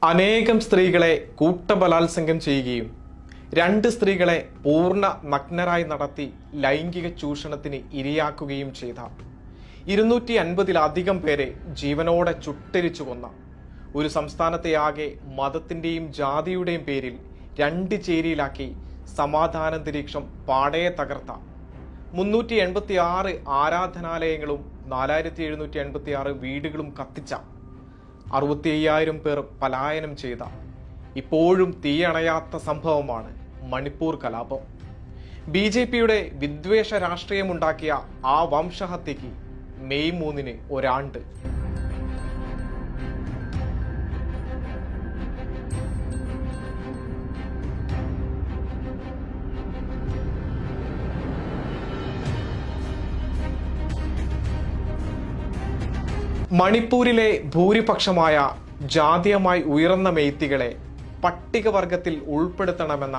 അനേകം സ്ത്രീകളെ കൂട്ടബലാത്സംഗം ചെയ്യുകയും രണ്ട് സ്ത്രീകളെ പൂർണ്ണ നഗ്നരായി നടത്തി ലൈംഗിക ചൂഷണത്തിന് ഇരയാക്കുകയും ചെയ്ത 250-ലധികം പേരെ ജീവനോടെ ചുട്ടരിച്ചു കൊന്ന ഒരു സംസ്ഥാനത്തെയാകെ മതത്തിന്റെയും ജാതിയുടെയും പേരിൽ രണ്ട് ചേരിയിലാക്കി സമാധാനാന്തരീക്ഷം പാടെ തകർത്ത 386 ആരാധനാലയങ്ങളും 4756 വീടുകളും കത്തിച്ച 65,000 പേർ പലായനം ചെയ്ത ഇപ്പോഴും തീയണയാത്ത സംഭവമാണ് മണിപ്പൂർ കലാപം. BJPയുടെ വിദ്വേഷ രാഷ്ട്രീയമുണ്ടാക്കിയ ആ വംശഹത്യയ്ക്ക് മെയ് 3-ന് ഒരാണ്ട്. മണിപ്പൂരിലെ ഭൂരിപക്ഷമായ ജാതീയമായി ഉയർന്ന മെയ്ത്തികളെ പട്ടികവർഗത്തിൽ ഉൾപ്പെടുത്തണമെന്ന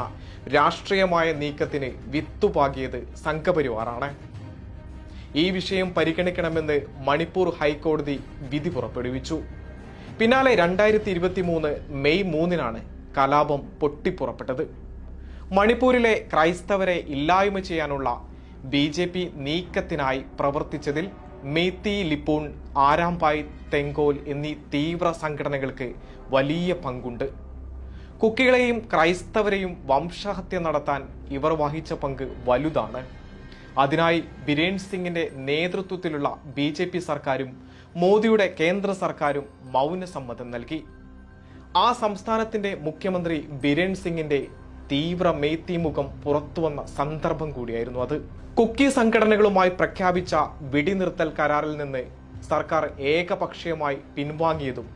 രാഷ്ട്രീയമായ നീക്കത്തിന് വിത്തുപാകിയത് സംഘപരിവാറാണ്. ഈ വിഷയം പരിഗണിക്കണമെന്ന് മണിപ്പൂർ ഹൈക്കോടതി വിധി പുറപ്പെടുവിച്ചു. പിന്നാലെ 2023 മെയ് 3-നാണ് കലാപം പൊട്ടിപ്പുറപ്പെട്ടത്. മണിപ്പൂരിലെ ക്രൈസ്തവരെ ഇല്ലായ്മ ചെയ്യാനുള്ള BJP നീക്കത്തിനായി പ്രവർത്തിച്ചതിൽ മേത്തി ലിപ്പൂൺ, ആരാംപായ്, തെങ്കോൽ എന്നീ തീവ്ര സംഘടനകൾക്ക് വലിയ പങ്കുണ്ട്. കുക്കികളെയും ക്രൈസ്തവരെയും വംശഹത്യ നടത്താൻ ഇവർ വഹിച്ച പങ്ക് വലുതാണ്. അതിനായി ബിരേൻ സിംഗിന്റെ നേതൃത്വത്തിലുള്ള BJP സർക്കാരും മോദിയുടെ കേന്ദ്ര സർക്കാരും മൗനസമ്മതം നൽകി. ആ സംസ്ഥാനത്തിന്റെ മുഖ്യമന്ത്രി ബിരേൻ സിംഗിന്റെ തീവ്ര മേത്തി മുഖം പുറത്തുവന്ന സന്ദർഭം കൂടിയായിരുന്നു അത്. കുക്കി സംഘടനകളുമായി പ്രഖ്യാപിച്ച വെടിനിർത്തൽ കരാറിൽ നിന്ന് സർക്കാർ ഏകപക്ഷീയമായി പിൻവാങ്ങിയതും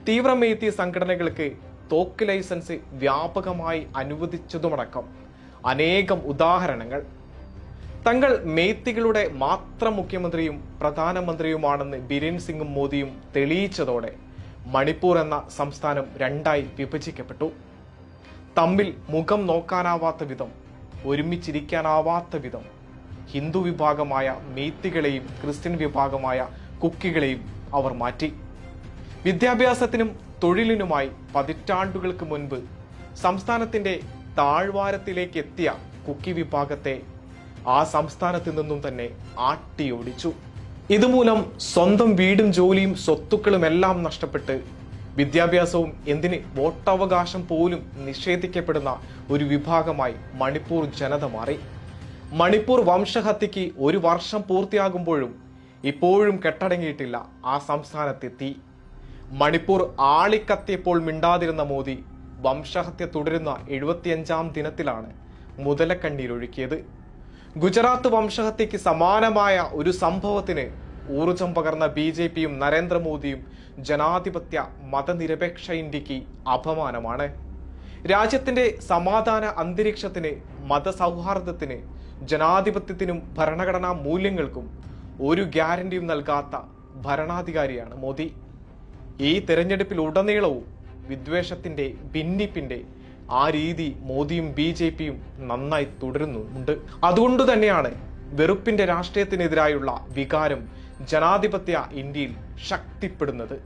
തീവ്ര മേത്തി സംഘടനകൾക്ക് തോക്ക് ലൈസൻസ് വ്യാപകമായി അനുവദിച്ചതുമടക്കം അനേകം ഉദാഹരണങ്ങൾ. തങ്ങൾ മേത്തികളുടെ മാത്രം മുഖ്യമന്ത്രിയും പ്രധാനമന്ത്രിയുമാണെന്ന് ബിരേൻ സിംഗും മോദിയും തെളിയിച്ചതോടെ മണിപ്പൂർ എന്ന സംസ്ഥാനം രണ്ടായി വിഭജിക്കപ്പെട്ടു. തമ്മിൽ മുഖം നോക്കാനാവാത്ത വിധം, ഒരുമിച്ചിരിക്കാനാവാത്ത വിധം ഹിന്ദു വിഭാഗമായ മേത്തികളെയും ക്രിസ്ത്യൻ വിഭാഗമായ കുക്കികളെയും അവർ മാറ്റി. വിദ്യാഭ്യാസത്തിനും തൊഴിലിനുമായി പതിറ്റാണ്ടുകൾക്ക് മുൻപ് സംസ്ഥാനത്തിന്റെ താഴ്വാരത്തിലേക്ക് എത്തിയ കുക്കി വിഭാഗത്തെ ആ സംസ്ഥാനത്ത് നിന്നും തന്നെ ആട്ടിയോടിച്ചു. ഇതുമൂലം സ്വന്തം വീടും ജോലിയും സ്വത്തുക്കളും എല്ലാം നഷ്ടപ്പെട്ട് വിദ്യാഭ്യാസവും എന്തിന് വോട്ടവകാശം പോലും നിഷേധിക്കപ്പെടുന്ന ഒരു വിഭാഗമായി മണിപ്പൂർ ജനത മാറി. മണിപ്പൂർ വംശഹത്യയ്ക്ക് 1 വർഷം പൂർത്തിയാകുമ്പോഴും ഇപ്പോഴും കെട്ടടങ്ങിയിട്ടില്ല ആ സംസ്ഥാനത്തെ തീ. മണിപ്പൂർ ആളിക്കത്തിയപ്പോൾ മിണ്ടാതിരുന്ന മോദി വംശഹത്യ തുടരുന്ന 75-ാം ദിനത്തിലാണ് മുതലക്കണ്ണീരൊഴുക്കിയത്. ഗുജറാത്ത് വംശഹത്യയ്ക്ക് സമാനമായ ഒരു സംഭവത്തിന് ഊർജം പകർന്ന BJPയും നരേന്ദ്രമോദിയും ജനാധിപത്യ മതനിരപേക്ഷ ഇന്ത്യക്ക് അപമാനമാണ്. രാജ്യത്തിന്റെ സമാധാന അന്തരീക്ഷത്തിന്, മതസൗഹാർദ്ദത്തിന്, ജനാധിപത്യത്തിനും ഭരണഘടനാ മൂല്യങ്ങൾക്കും ഒരു ഗ്യാരണ്ടിയും നൽകാത്ത ഭരണാധികാരിയാണ് മോദി. ഈ തെരഞ്ഞെടുപ്പിൽ ഉടനീളവും വിദ്വേഷത്തിന്റെ, ഭിന്നിപ്പിന്റെ ആ രീതി മോദിയും BJPയും നന്നായി തുടരുന്നുണ്ട്. അതുകൊണ്ട് തന്നെയാണ് വെറുപ്പിന്റെ രാഷ്ട്രീയത്തിനെതിരായുള്ള വികാരം ജനാധിപത്യ ഇന്ത്യയിൽ ശക്തിപ്പെടുന്നത്.